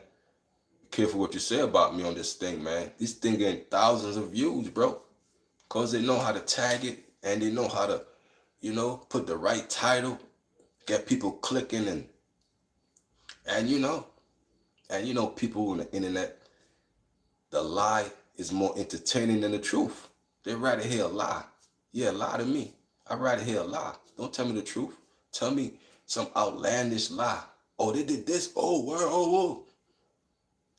Be careful what you say about me on this thing, man. This thing getting thousands of views, bro. Because they know how to tag it and they know how to, you know, put the right title, get people clicking and you know, people on the internet, the lie is more entertaining than the truth. They'd rather hear a lie. Yeah, lie to me. I'd rather hear a lie. Don't tell me the truth. Tell me some outlandish lie. Oh, they did this. Oh, where? Oh,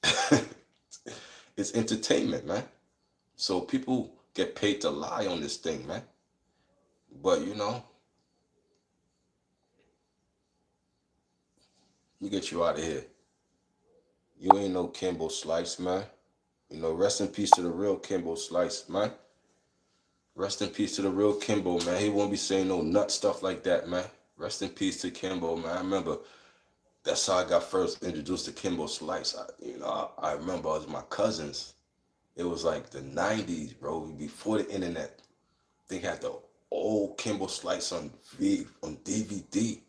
whoa. It's entertainment, man. So people get paid to lie on this thing, man. But, you know, let me get you out of here. You ain't no Kimbo Slice, man. You know, rest in peace to the real Kimbo Slice, man. Rest in peace to the real Kimbo, man. He won't be saying no nut stuff like that, man. Rest in peace to Kimbo, man. I remember that's how I got first introduced to Kimbo Slice. I remember it was my cousins. It was like the 90s, bro, before the internet. They had the old Kimbo Slice on DVD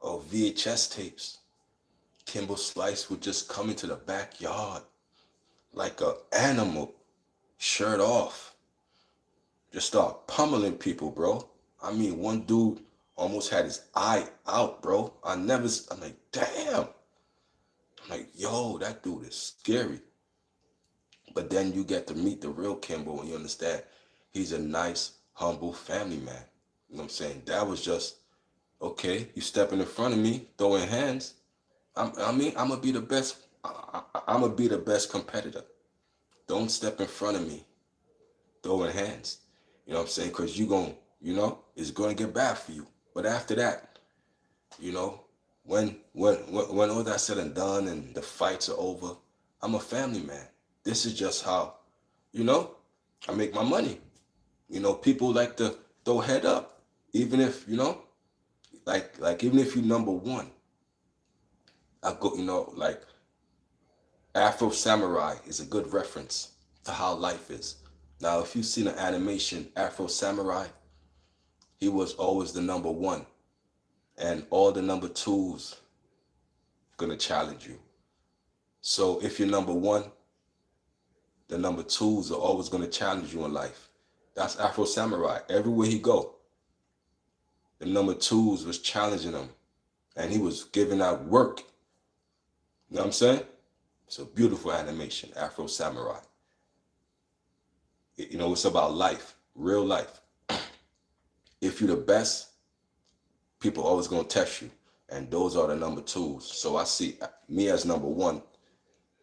or VHS tapes. Kimbo Slice would just come into the backyard like an animal, shirt off, just start pummeling people, bro. I mean, one dude almost had his eye out, bro. I'm like, damn. I'm like, yo, that dude is scary. But then you get to meet the real Kimbo and you understand he's a nice, humble family man. You know what I'm saying? That was just, okay, you stepping in front of me, throwing hands. I'm gonna be the best. I'm gonna be the best competitor. Don't step in front of me, throwing hands. You know what I'm saying? Because it's gonna get bad for you. But after that, you know, when all that's said and done and the fights are over, I'm a family man. This is just how, I make my money. People like to throw head up, even if even if you number one. I go, like Afro Samurai is a good reference to how life is. Now, if you've seen an animation, Afro Samurai, he was always the number one, and all the number twos gonna challenge you. So if you're number one, the number twos are always gonna challenge you in life. That's Afro Samurai. Everywhere he go, the number twos was challenging him, and he was giving out work. You know what I'm saying? It's a beautiful animation, Afro Samurai. It's about life, real life. If you're the best, people always gonna test you, and those are the number twos. So I see me as number one.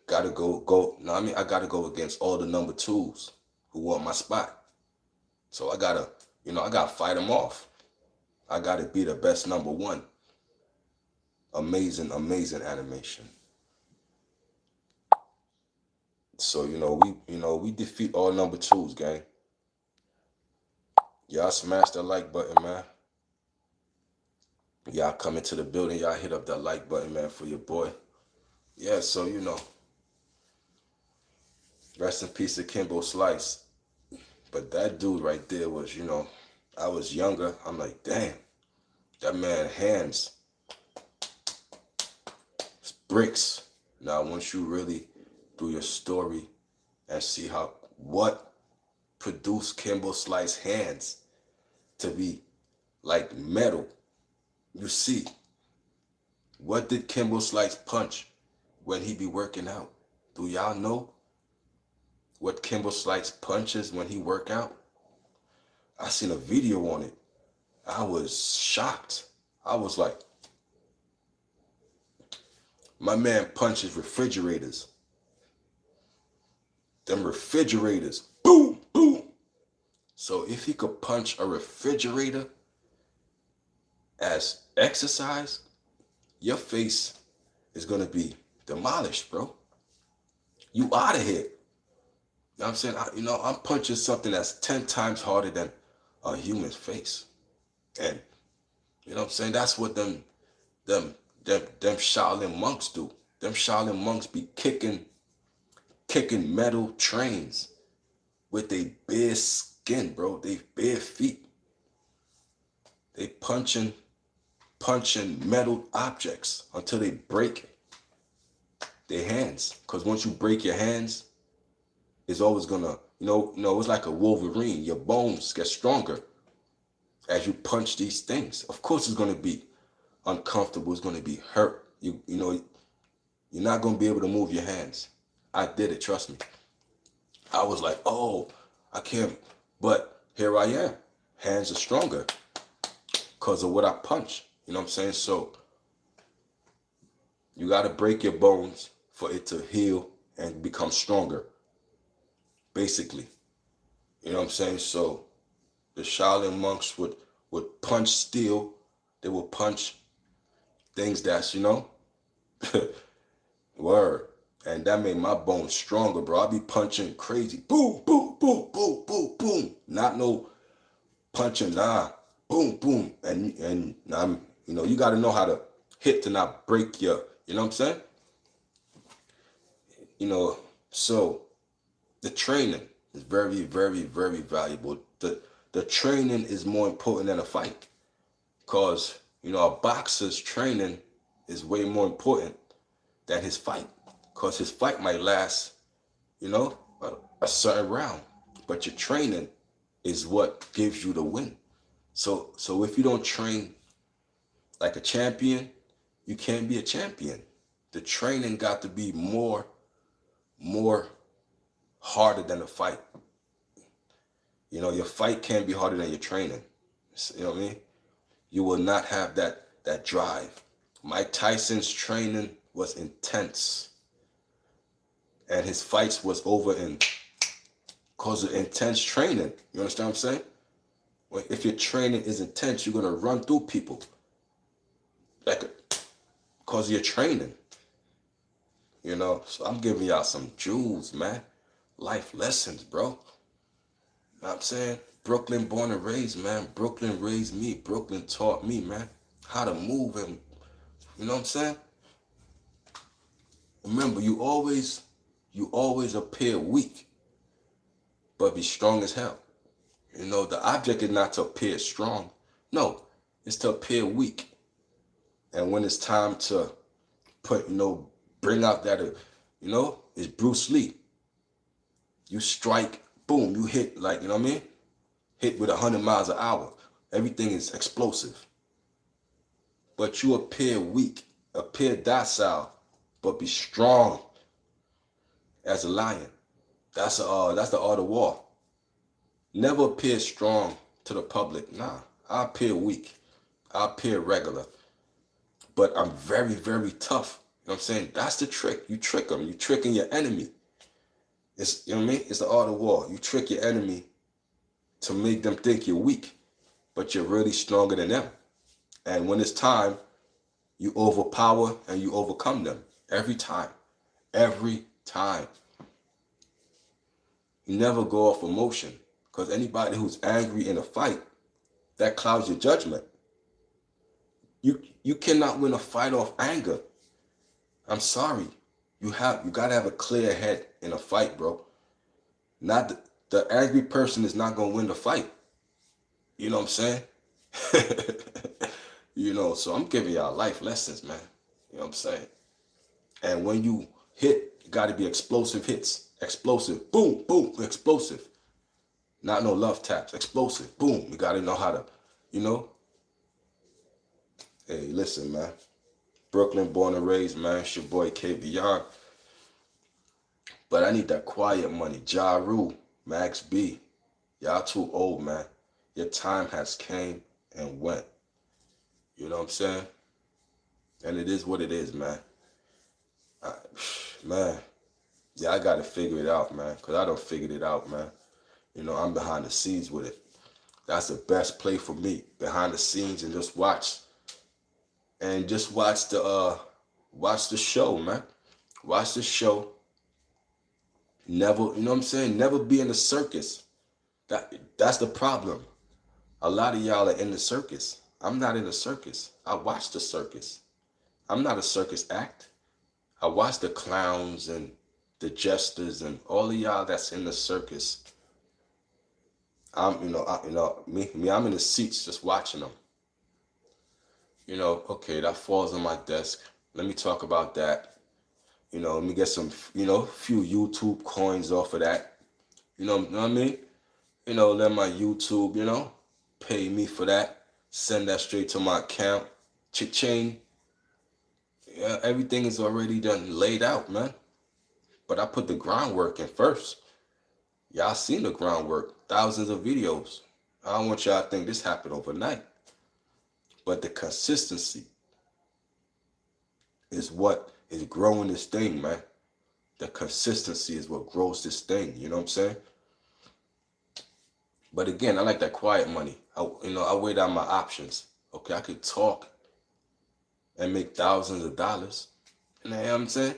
Gotta go. I gotta go against all the number twos who want my spot. So I gotta fight them off. I gotta be the best number one. Amazing, amazing animation. So we defeat all number twos, gang. Y'all smash that like button, man. Y'all come into the building, y'all hit up that like button, man, for your boy. Yeah, so rest in peace to Kimbo Slice. But that dude right there was, I was younger. I'm like, damn, that man hands, it's bricks. Now, once you really do your story and see what produced Kimbo Slice hands to be like metal, you see, what did Kimbo Slice punch when he be working out? Do y'all know? what Kimbo Slice punches when he work out. I seen a video on it. I was shocked. I was like, my man punches refrigerators. Them refrigerators. Boom, boom. So if he could punch a refrigerator as exercise, your face is going to be demolished, bro. You out of here. You know what I'm saying? I'm punching something that's 10 times harder than a human's face. And, you know what I'm saying? That's what them Shaolin monks do. Them Shaolin monks be kicking metal trains with their bare skin, bro. They bare feet. They punching metal objects until they break their hands. Because once you break your hands, it's always gonna, it's like a Wolverine. Your bones get stronger as you punch these things. Of course, it's gonna be uncomfortable. It's gonna be hurt. You're not gonna be able to move your hands. I did it. Trust me. I was like, oh, I can't. But here I am. Hands are stronger because of what I punch. You know what I'm saying? So you got to break your bones for it to heal and become stronger. Basically. You know what I'm saying? So the Shaolin monks would punch steel. They would punch things that's, word. And that made my bones stronger, bro. I be punching crazy. Boom, boom, boom, boom, boom, boom. Not no punching, nah. Boom, boom. And I'm, you got to know how to hit to not break your, you know what I'm saying? So the training is very, very, very valuable. The training is more important than a fight. Because, a boxer's training is way more important than his fight. Because his fight might last, a certain round. But your training is what gives you the win. So if you don't train like a champion, you can't be a champion. The training got to be more harder than the fight. Your fight can't be harder than your training. You know what I mean? You will not have that drive. Mike Tyson's training was intense. And his fights was over because of intense training. You understand what I'm saying? Well, if your training is intense, you're going to run through people. Because of your training. So I'm giving y'all some jewels, man. Life lessons, bro. You know what I'm saying? Brooklyn born and raised, man. Brooklyn raised me. Brooklyn taught me, man, how to move and, you know what I'm saying? Remember, you always appear weak, but be strong as hell. The object is not to appear strong. No, it's to appear weak. And when it's time to bring out that, it's Bruce Lee. You strike, boom, you hit like, you know what I mean? Hit with 100 miles an hour. Everything is explosive. But you appear weak, appear docile, but be strong as a lion. That's the art of war. Never appear strong to the public. Nah, I appear weak. I appear regular. But I'm very, very tough. You know what I'm saying? That's the trick. You trick them. You tricking your enemy. It's, you know what I mean? It's the art of war. You trick your enemy to make them think you're weak, but you're really stronger than them. And when it's time, you overpower and you overcome them. Every time. Every time. You never go off emotion. Because anybody who's angry in a fight, that clouds your judgment. You cannot win a fight off anger. I'm sorry. You gotta have a clear head in a fight, bro. Not the angry person is not gonna win the fight. You know what I'm saying? So I'm giving y'all life lessons, man. You know what I'm saying? And when you hit, you gotta be explosive hits. Explosive. Boom, boom, explosive. Not no love taps. Explosive. Boom. You gotta know how to, Hey, listen, man. Brooklyn born and raised, man. It's your boy K Beyond. But I need that quiet money. Ja Rule, Max B. Y'all too old, man. Your time has came and went. You know what I'm saying? And it is what it is, man. I, man, yeah, I gotta figure it out, man. Cause I don't figured it out, man. You know, I'm behind the scenes with it. That's the best play for me. Behind the scenes and just watch. And just watch the show, man. Watch the show. Never, you know what I'm saying? Never be in the circus. That's the problem. A lot of y'all are in the circus. I'm not in the circus. I watch the circus. I'm not a circus act. I watch the clowns and the jesters and all of y'all that's in the circus. I'm in the seats just watching them. You know, okay, that falls on my desk. Let me talk about that. You know, let me get some, few YouTube coins off of that. You know what I mean? You know, let my YouTube, pay me for that. Send that straight to my account. Cha-ching. Yeah, everything is already done laid out, man. But I put the groundwork in first. Y'all seen the groundwork. Thousands of videos. I don't want y'all to think this happened overnight. But the consistency is what is growing this thing, man. The consistency is what grows this thing. You know what I'm saying? But again, I like that quiet money. I weigh down my options. Okay, I could talk and make thousands of dollars. You know what I'm saying?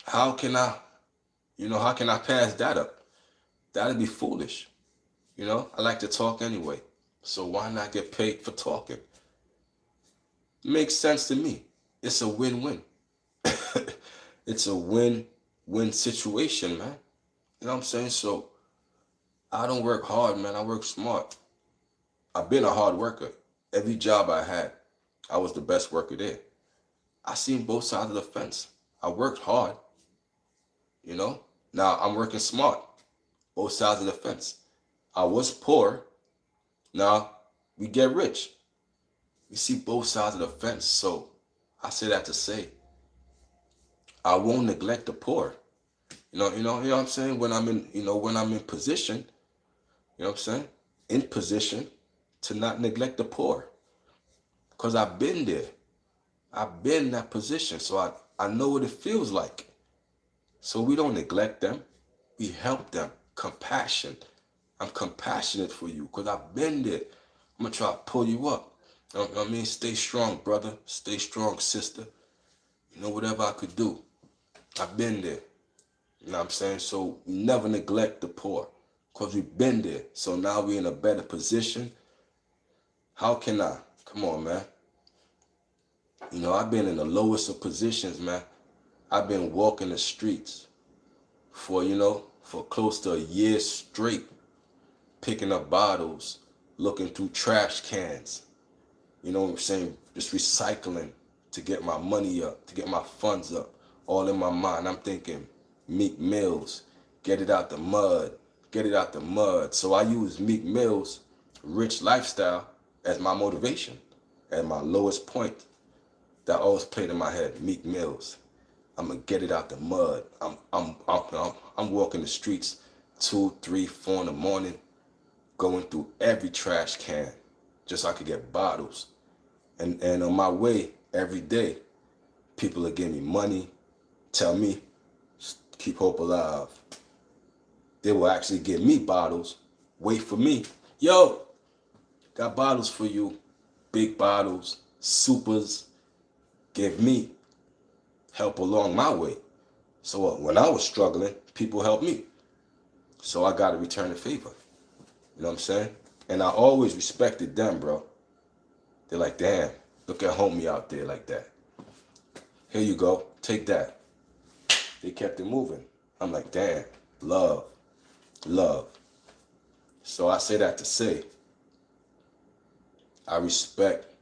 How can I pass that up? That'd be foolish. I like to talk anyway. So why not get paid for talking? Makes sense to me. It's a win-win. It's a win-win situation, man. You know what I'm saying? So I don't work hard, man. I work smart. I've been a hard worker. Every job I had, I was the best worker there. I seen both sides of the fence. I worked hard, Now I'm working smart. Both sides of the fence. I was poor. Now we get rich. We see both sides of the fence. So I say that to say, I won't neglect the poor. You know what I'm saying? When I'm in position, you know what I'm saying? In position to not neglect the poor. Because I've been there. I've been in that position. So I know what it feels like. So we don't neglect them. We help them. Compassion. I'm compassionate for you because I've been there. I'm going to try to pull you up. You know what I mean? Stay strong, brother. Stay strong, sister. Whatever I could do. I've been there. You know what I'm saying? So we never neglect the poor because we've been there. So now we're in a better position. How can I? Come on, man. I've been in the lowest of positions, man. I've been walking the streets for close to a year straight, picking up bottles, looking through trash cans. You know what I'm saying? Just recycling to get my money up, to get my funds up. All in my mind, I'm thinking Meek Mills, get it out the mud, get it out the mud. So I use Meek Mill's rich lifestyle as my motivation, at my lowest point. That always played in my head, Meek Mills. I'm gonna get it out the mud. I'm walking the streets 2, 3, 4 in the morning, going through every trash can, just so I could get bottles. And on my way every day, people are giving me money, tell me, keep hope alive. They will actually give me bottles, wait for me. Yo, got bottles for you, big bottles, supers. Give me help along my way. So when I was struggling, people helped me. So I got to return the favor. You know what I'm saying? And I always respected them, bro. They're like, damn, look at homie out there like that. Here you go, take that. They kept it moving. I'm like, damn, love. So I say that to say, I respect,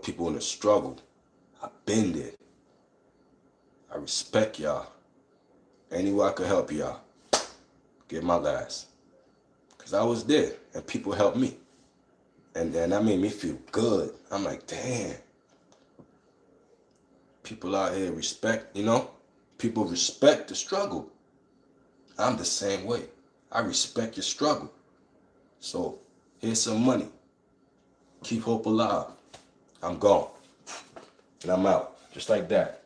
people in the struggle. I've been there. I respect y'all. Any way I could help y'all, give my last. Because I was there and people helped me. And that made me feel good. I'm like, damn. People out here respect, people respect the struggle. I'm the same way. I respect your struggle. So here's some money. Keep hope alive. I'm gone. And I'm out. Just like that.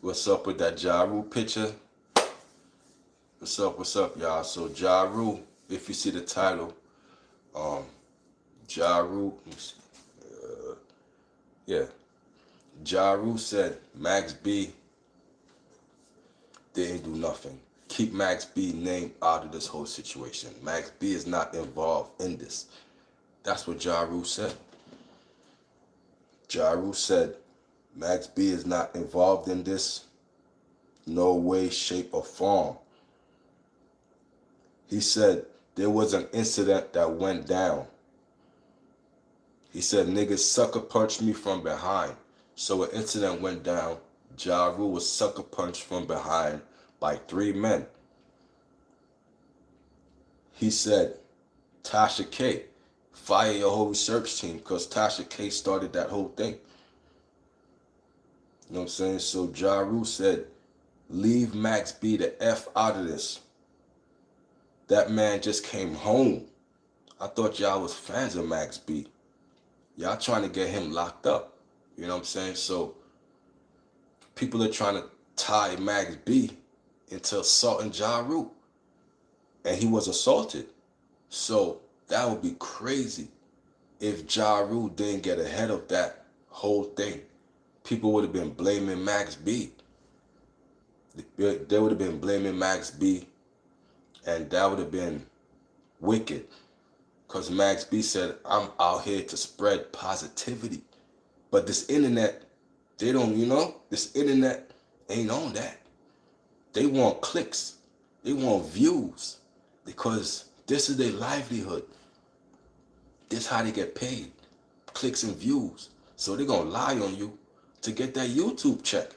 What's up with that Ja Rule picture? What's up, y'all? So Ja Rule, if you see the title, Ja Rule, yeah, Ja Rule said Max B didn't do nothing. Keep Max B name out of this whole situation. Max B is not involved in this. That's what Ja Rule said. Ja Rule said Max B is not involved in this, no way, shape, or form. He said there was an incident that went down. He said niggas sucker punched me from behind. So an incident went down. Ja Rule was sucker punched from behind by 3 men. He said, Tasha K, fire your whole research team because Tasha K started that whole thing. You know what I'm saying? So Ja Rule said, leave Max B the F out of this. That man just came home. I thought y'all was fans of Max B. Y'all trying to get him locked up. You know what I'm saying? So people are trying to tie Max B into assaulting Ja Rule. And he was assaulted. So that would be crazy if Ja Rule didn't get ahead of that whole thing. People would have been blaming Max B. They would have been blaming Max B, and that would have been wicked. Because Max B said, I'm out here to spread positivity. But this internet, they don't, this internet ain't on that. They want clicks. They want views. Because this is their livelihood. This is how they get paid. Clicks and views. So they're going to lie on you to get that YouTube check.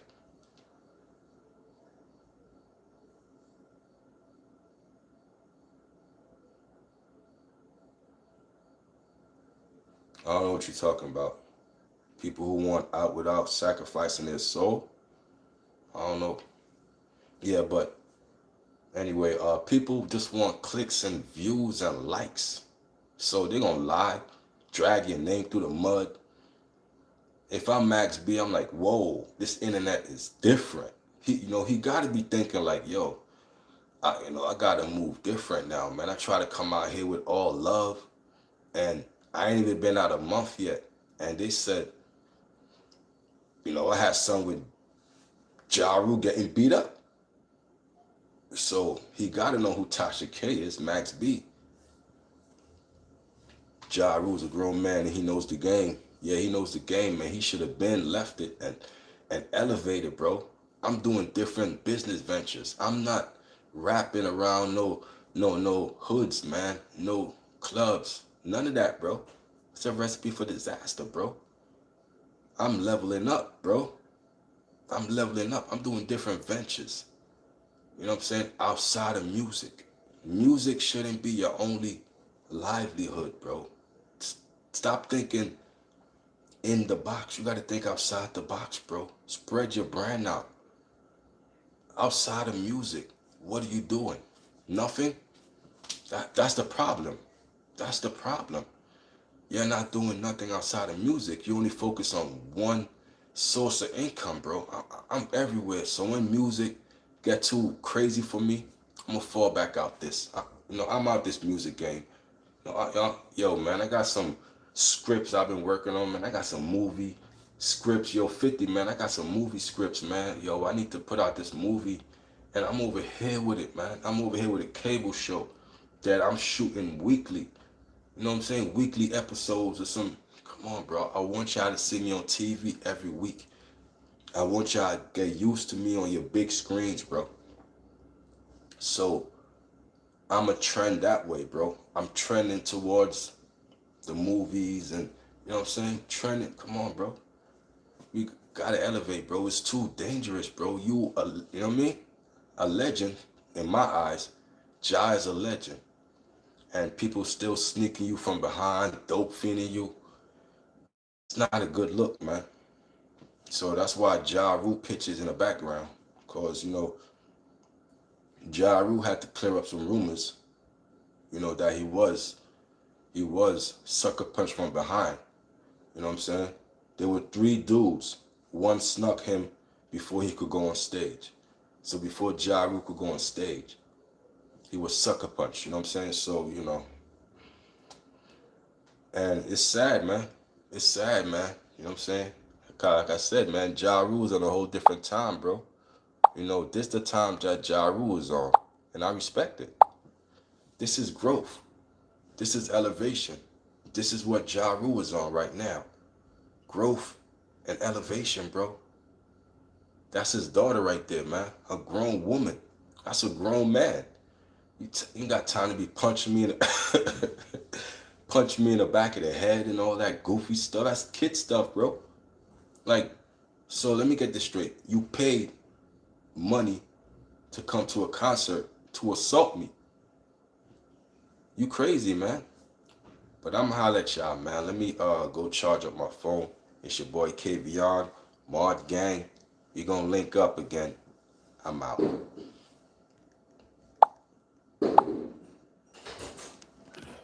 I don't know what you're talking about. People who want out without sacrificing their soul. I don't know. Yeah, but anyway, people just want clicks and views and likes. So they're gonna lie, drag your name through the mud. If I'm Max B, I'm like, whoa, this internet is different. He gotta be thinking like, yo, I gotta move different now, man. I try to come out here with all love, and I ain't even been out a month yet. And they said, I had some with Ja Rule getting beat up. So he gotta know who Tasha K is, Max B. Ja Rule's a grown man and he knows the game. Yeah, he knows the game, man. He should have been left it and elevated, bro. I'm doing different business ventures. I'm not rapping around no hoods, man. No clubs. None of that, bro. It's a recipe for disaster, bro. I'm leveling up, bro. I'm leveling up. I'm doing different ventures. You know what I'm saying? Outside of music. Music shouldn't be your only livelihood, bro. Stop thinking in the box. You got to think outside the box, bro. Spread your brand out. Outside of music, what are you doing? Nothing? That's the problem. That's the problem. you're not doing nothing outside of music. You only focus on one source of income, bro. I'm everywhere. So when music get too crazy for me, I'm gonna fall back out this. I'm out this music game. Yo, man, I got some scripts I've been working on, man. I got some movie scripts. Yo, 50, man, I got some movie scripts, man. Yo, I need to put out this movie, and I'm over here with it, man. I'm over here with a cable show that I'm shooting weekly. You know what I'm saying? Weekly episodes or some. Come on, bro. I want y'all to see me on TV every week. I want y'all to get used to me on your big screens, bro. So I'm a trend that way, bro. I'm trending towards the movies and you know what I'm saying? Trending. Come on, bro. We gotta elevate, bro. It's too dangerous, bro. You know what I mean? A legend in my eyes. Ja is a legend. And people still sneaking you from behind, dope fiending you. It's not a good look, man. So that's why Ja Rule pitches in the background. Cause, Ja Rule had to clear up some rumors, that he was sucker punch from behind. You know what I'm saying? There were 3 dudes. One snuck him before he could go on stage. So before Ja Rule could go on stage, he was sucker punch. You know what I'm saying? So, and it's sad, man. It's sad, man. You know what I'm saying? Like I said, man, Ja Rule's on a whole different time, bro. This the time that Ja Rule is on. And I respect it. This is growth. This is elevation. This is what Ja Rule is on right now. Growth and elevation, bro. That's his daughter right there, man. A grown woman. That's a grown man. You got time to be punching me in the punch me in the back of the head and all that goofy stuff. That's kid stuff, bro. Like, so let me get this straight. You paid money to come to a concert to assault me. You crazy, man. But I'm gonna holler at y'all, man. Let me go charge up my phone. It's your boy K Beyond, Mod Gang. We gonna link up again. I'm out.